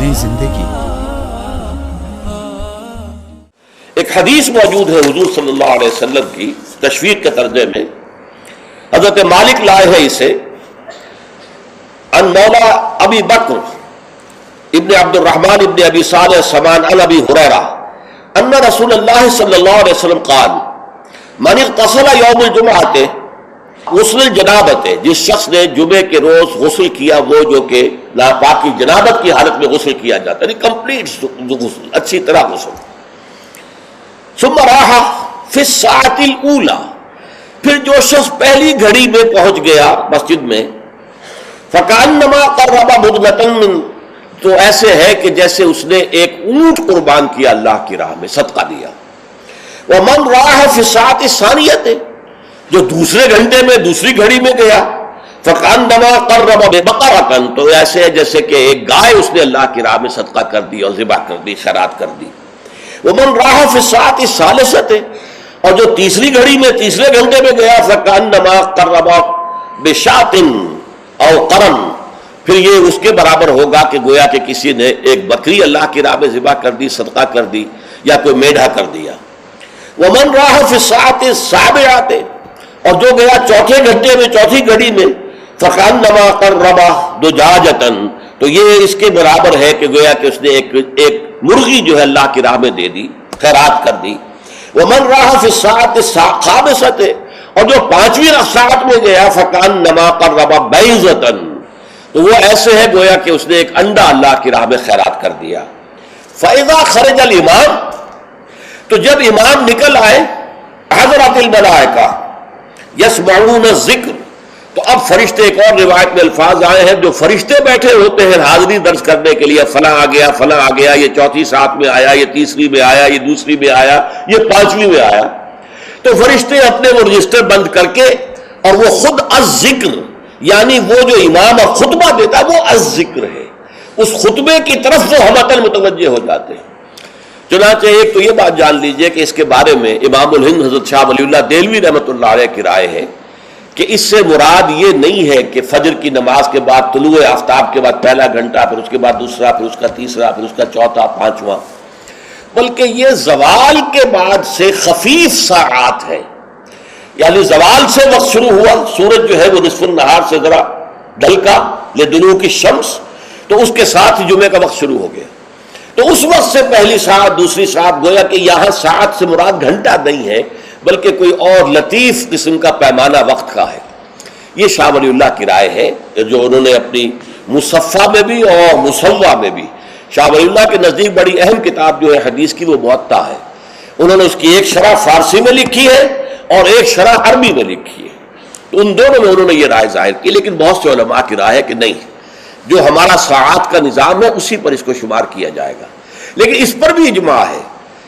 نئی زندگی۔ ایک حدیث موجود ہے حضور صلی اللہ علیہ وسلم کی تشویق کے ترجمے میں، حضرت مالک لائے ہیں اسے ان مولا ابی بکر ابن عبد الرحمن ابن ابی صالح سمان عن ابی ہریرہ ان رسول اللہ صلی اللہ علیہ وسلم قال من اغتسل یوم الجمعہ غسل الجنابت، جس شخص نے جمعے کے روز غسل کیا، وہ جو کہ ناپاکی جنابت کی حالت میں غسل کیا جاتا ہے، یعنی کمپلیٹ غسل، اچھی طرح غسل، ثم راح فی الساعۃ الاولی، پھر جو شخص پہلی گھڑی میں پہنچ گیا مسجد میں، فکأنما قرب بدنۃ من، تو ایسے ہے کہ جیسے اس نے ایک اونٹ قربان کیا اللہ کی راہ میں، صدقہ دیا۔ ومن راح فی الساعۃ الثانیۃ، جو دوسرے گھنٹے میں دوسری گھڑی میں گیا، فکأنما قرب بقرۃ، تو ایسے ہے جیسے کہ ایک گائے اس نے اللہ کی راہ میں صدقہ کر دی اور ذبح کر دی، خیرات کر دی۔ ومن راح فی الساعۃ الثالثۃ، اور جو تیسری گھڑی میں تیسرے گھنٹے میں گیا، فکأنما قرب بشاۃ او قرن، پھر یہ اس کے برابر ہوگا کہ گویا کہ کسی نے ایک بکری اللہ کی راہ میں ذبح کر دی، صدقہ کر دی، یا کوئی میڈھا کر دیا۔ ومن راح فی الساعۃ السابعۃ، اور جو گیا چوتھے گھنٹے میں چوتھی گھڑی میں، فکأنما قرب دجاجۃ، تو یہ اس کے برابر ہے کہ گویا کہ اس نے ایک مرغی جو ہے اللہ کی راہ میں دے دی، خیرات کر دی۔ ومن راح فی الساعۃ الخامسۃ، اور جو پانچویں ساعت میں گیا، فکأنما قرب بیضۃ، تو وہ ایسے ہے گویا کہ اس نے ایک انڈا اللہ کی راہ میں خیرات کر دیا۔ فإذا خرج الامام، تو جب امام نکل آئے، حضرت الملائکہ یسمعون الذکر، تو اب فرشتے، ایک اور روایت میں الفاظ آئے ہیں جو فرشتے بیٹھے ہوتے ہیں حاضری درج کرنے کے لیے، فلاں آ گیا، فلاں آ گیا، یہ چوتھی ساتھ میں آیا، یہ تیسری میں آیا، یہ دوسری میں آیا، یہ پانچویں میں آیا، تو فرشتے اپنے وہ رجسٹر بند کر کے، اور وہ خود الذکر، یعنی وہ جو امام اور خطبہ دیتا ہے وہ الذکر ہے، اس خطبے کی طرف وہ ہمتن متوجہ ہو جاتے ہیں۔ چنانچہ ایک تو یہ بات جان لیجئے کہ اس کے بارے میں امام الہند حضرت شاہ ولی اللہ دہلوی رحمۃ اللہ علیہ کی رائے ہے کہ اس سے مراد یہ نہیں ہے کہ فجر کی نماز کے بعد طلوع آفتاب کے بعد پہلا گھنٹہ، پھر اس کے بعد دوسرا، پھر اس کا تیسرا، پھر اس کا چوتھا، پانچواں، بلکہ یہ زوال کے بعد سے خفیف ساعات ہے، یعنی زوال سے وقت شروع ہوا، سورج جو ہے وہ نصف النہار سے ذرا ڈھلکا لدنو کی شمس، تو اس کے ساتھ ہی جمعے کا وقت شروع ہو گیا، تو اس وقت سے پہلی ساعت، دوسری ساعت، گویا کہ یہاں ساعت سے مراد گھنٹہ نہیں ہے بلکہ کوئی اور لطیف قسم کا پیمانہ وقت کا ہے۔ یہ شاہ ولی اللہ کی رائے ہے جو انہوں نے اپنی مصفہ میں بھی اور مصوہ میں بھی، شاہ ولی اللہ کے نزدیک بڑی اہم کتاب جو ہے حدیث کی وہ موطا ہے، انہوں نے اس کی ایک شرح فارسی میں لکھی ہے اور ایک شرح عربی میں لکھی ہے، تو ان دونوں میں انہوں نے یہ رائے ظاہر کی، لیکن بہت سے علماء کی رائے ہے کہ نہیں، جو ہمارا ساعات کا نظام ہے اسی پر اس کو شمار کیا جائے گا۔ لیکن اس پر بھی اجماع ہے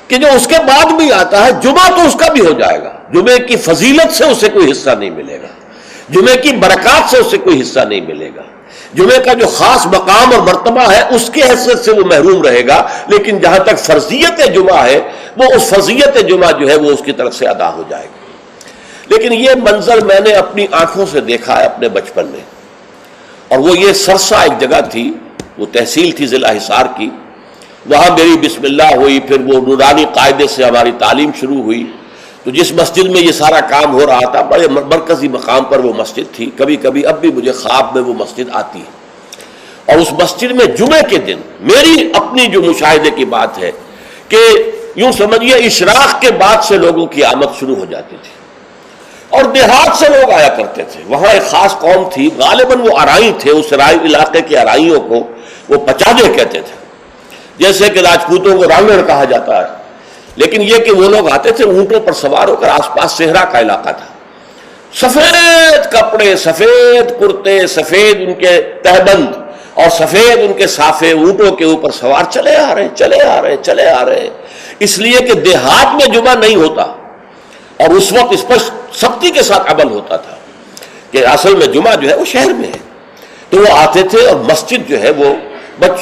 کہ جو اس کے بعد بھی آتا ہے جمعہ تو اس کا بھی ہو جائے گا، جمعے کی فضیلت سے اسے کوئی حصہ نہیں ملے گا، جمعے کی برکات سے اسے کوئی حصہ نہیں ملے گا، جمعے کا جو خاص مقام اور مرتبہ ہے اس کے حیثیت سے وہ محروم رہے گا، لیکن جہاں تک فرضیت جمعہ ہے وہ اس فرضیت جمعہ جو ہے وہ اس کی طرف سے ادا ہو جائے گا۔ لیکن یہ منظر میں نے اپنی آنکھوں سے دیکھا ہے اپنے بچپن میں، اور وہ یہ سرسا ایک جگہ تھی، وہ تحصیل تھی ضلع حصار کی، وہاں میری بسم اللہ ہوئی، پھر وہ نورانی قاعدے سے ہماری تعلیم شروع ہوئی، تو جس مسجد میں یہ سارا کام ہو رہا تھا بڑے مرکزی مقام پر وہ مسجد تھی، کبھی کبھی اب بھی مجھے خواب میں وہ مسجد آتی ہے، اور اس مسجد میں جمعے کے دن میری اپنی جو مشاہدے کی بات ہے کہ یوں سمجھیے اشراق کے بعد سے لوگوں کی آمد شروع ہو جاتی تھی، اور دیہات سے لوگ آیا کرتے تھے، وہاں ایک خاص قوم تھی، غالباً وہ ارائی تھے، اس علاقے کے ارائیوں کو وہ پچادے کہتے تھے، جیسے کہ راجپوتوں کو رانگڑ کہا جاتا ہے، لیکن یہ کہ وہ لوگ آتے تھے اونٹوں پر سوار ہو کر، آس پاس صحرا کا علاقہ تھا، سفید کپڑے، سفید کرتے، سفید ان کے تہبند اور سفید ان کے صافے، اونٹوں کے اوپر سوار چلے آ رہے چلے آ رہے چلے آ رہے، اس لیے کہ دیہات میں جمعہ نہیں ہوتا، اور اس وقت اس پر سختی کے ساتھ عمل ہوتا تھا کہ اصل میں جمعہ جو ہے وہ شہر میں ہے، تو وہ آتے تھے اور مسجد جو ہے وہ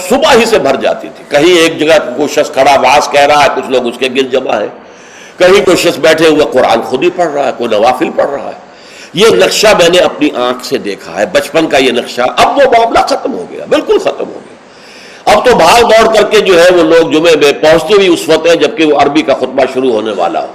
صبح ہی سے بھر جاتی تھی، کہیں ایک جگہ کوئی شخص کھڑا واز کہہ رہا ہے، کچھ لوگ اس کے گرد جمع ہے، کہیں کوئی شخص بیٹھے ہوئے قرآن خود ہی پڑھ رہا ہے، کوئی نوافل پڑھ رہا ہے، یہ نقشہ میں نے اپنی آنکھ سے دیکھا ہے، بچپن کا یہ نقشہ۔ اب وہ معاملہ ختم ہو گیا، بالکل ختم ہو گیا۔ اب تو بھاگ دوڑ کر کے جو ہے وہ لوگ جمعے میں پہنچتے بھی اس وقت ہیں جبکہ وہ عربی کا خطبہ شروع ہونے والا ہو،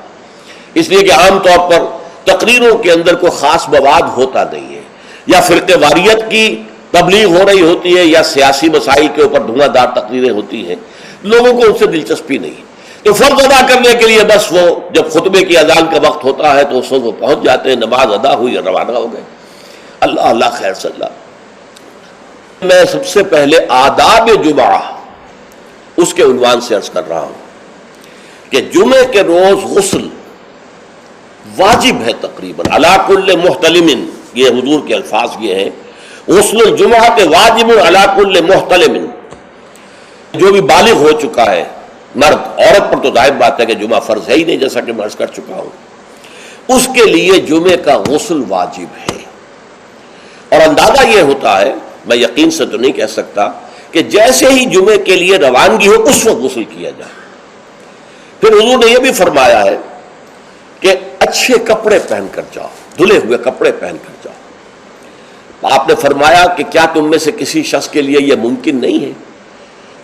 اس لیے کہ عام طور پر تقریروں کے اندر کوئی خاص مواد ہوتا نہیں ہے، یا فرقہ واریت کی تبلیغ ہو رہی ہوتی ہے یا سیاسی مسائل کے اوپر دھواں دار تقریریں ہوتی ہیں، لوگوں کو ان سے دلچسپی نہیں، تو فرض ادا کرنے کے لیے بس وہ جب خطبے کی اذان کا وقت ہوتا ہے تو اس وقت وہ پہنچ جاتے ہیں، نماز ادا ہوئی اور روانہ ہو گئے۔ اللہ اللہ خیر صلی اللہ۔ میں سب سے پہلے آداب جمعہ اس کے عنوان سے عرض کر رہا ہوں کہ جمعے کے روز غسل واجب ہے تقریباً، علی کل محتلم، یہ حضور کے الفاظ یہ ہیں، غسل الجمعہ کے واجب علی کل محتلم، جو بھی بالغ ہو چکا ہے مرد، عورت پر تو ظاہر بات ہے کہ جمعہ فرض ہے ہی نہیں، جیسا کہ میں عرض کر چکا ہوں، اس کے لیے جمعے کا غسل واجب ہے۔ اور اندازہ یہ ہوتا ہے، میں یقین سے تو نہیں کہہ سکتا، کہ جیسے ہی جمعے کے لیے روانگی ہو اس وقت غسل کیا جائے۔ پھر حضور نے یہ بھی فرمایا ہے کہ اچھے کپڑے پہن کر جاؤ، دھلے ہوئے کپڑے پہن کر جاؤ۔ آپ نے فرمایا کہ کیا تم میں سے کسی شخص کے لیے یہ ممکن نہیں ہے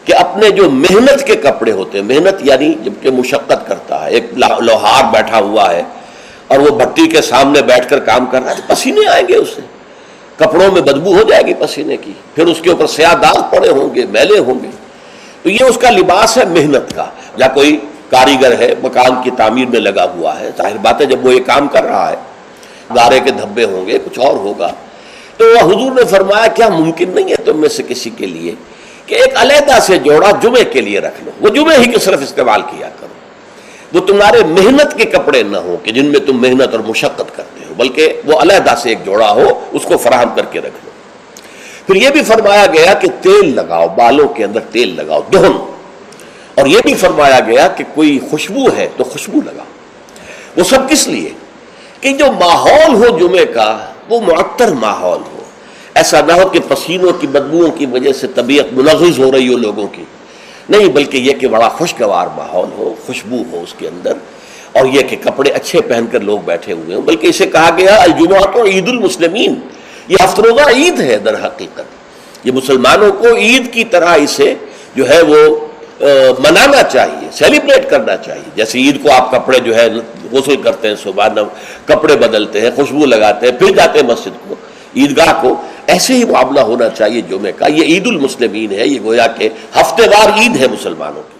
کہ اپنے جو محنت کے کپڑے ہوتے ہیں، محنت یعنی جبکہ مشقت کرتا ہے، ایک لوہار بیٹھا ہوا ہے اور وہ بھٹی کے سامنے بیٹھ کر کام کر رہا ہے، تو پسینے آئیں گے اسے، کپڑوں میں بدبو ہو جائے گی پسینے کی، پھر اس کے اوپر سیاہ داغ پڑے ہوں گے، میلے ہوں گے، تو یہ اس کا لباس ہے محنت کا۔ یا کوئی کاریگر ہے، مکان کی تعمیر میں لگا ہوا ہے، ظاہر بات ہے جب وہ یہ کام کر رہا ہے، گارے کے دھبے ہوں گے، کچھ اور ہوگا، تو حضور نے فرمایا کیا ممکن نہیں ہے تم میں سے کسی کے لیے کہ ایک علیحدہ سے جوڑا جمعے کے لیے رکھ لو، وہ جمعے ہی کے صرف استعمال کیا کرو، وہ تمہارے محنت کے کپڑے نہ ہوں کہ جن میں تم محنت اور مشقت کرتے ہو، بلکہ وہ علیحدہ سے ایک جوڑا ہو، اس کو فراہم کر کے رکھ لو۔ پھر یہ بھی فرمایا گیا کہ تیل لگاؤ، بالوں کے اندر تیل لگاؤ، دہن، اور یہ بھی فرمایا گیا کہ کوئی خوشبو ہے تو خوشبو لگاؤ۔ وہ سب کس لیے کہ جو ماحول ہو جمعے کا وہ معطر ماحول ہو، ایسا نہ ہو کہ پسینوں کی بدبوؤں کی وجہ سے طبیعت منغص ہو رہی ہو لوگوں کی، نہیں، بلکہ یہ کہ بڑا خوشگوار ماحول ہو، خوشبو ہو اس کے اندر، اور یہ کہ کپڑے اچھے پہن کر لوگ بیٹھے ہوئے ہوں۔ بلکہ اسے کہا گیا الجمعہ تو عید المسلمین، یہ ہفتہ روزہ عید ہے در حقیقت، یہ مسلمانوں کو عید کی طرح اسے جو ہے وہ منانا چاہیے، سیلیبریٹ کرنا چاہیے۔ جیسے عید کو آپ کپڑے جو ہے غسل کرتے ہیں، صبح کپڑے بدلتے ہیں، خوشبو لگاتے ہیں، پھر جاتے ہیں مسجد کو، عیدگاہ کو، ایسے ہی معاملہ ہونا چاہیے جمعے کا۔ یہ عید المسلمین ہے، یہ گویا کہ ہفتے وار عید ہے مسلمانوں کی۔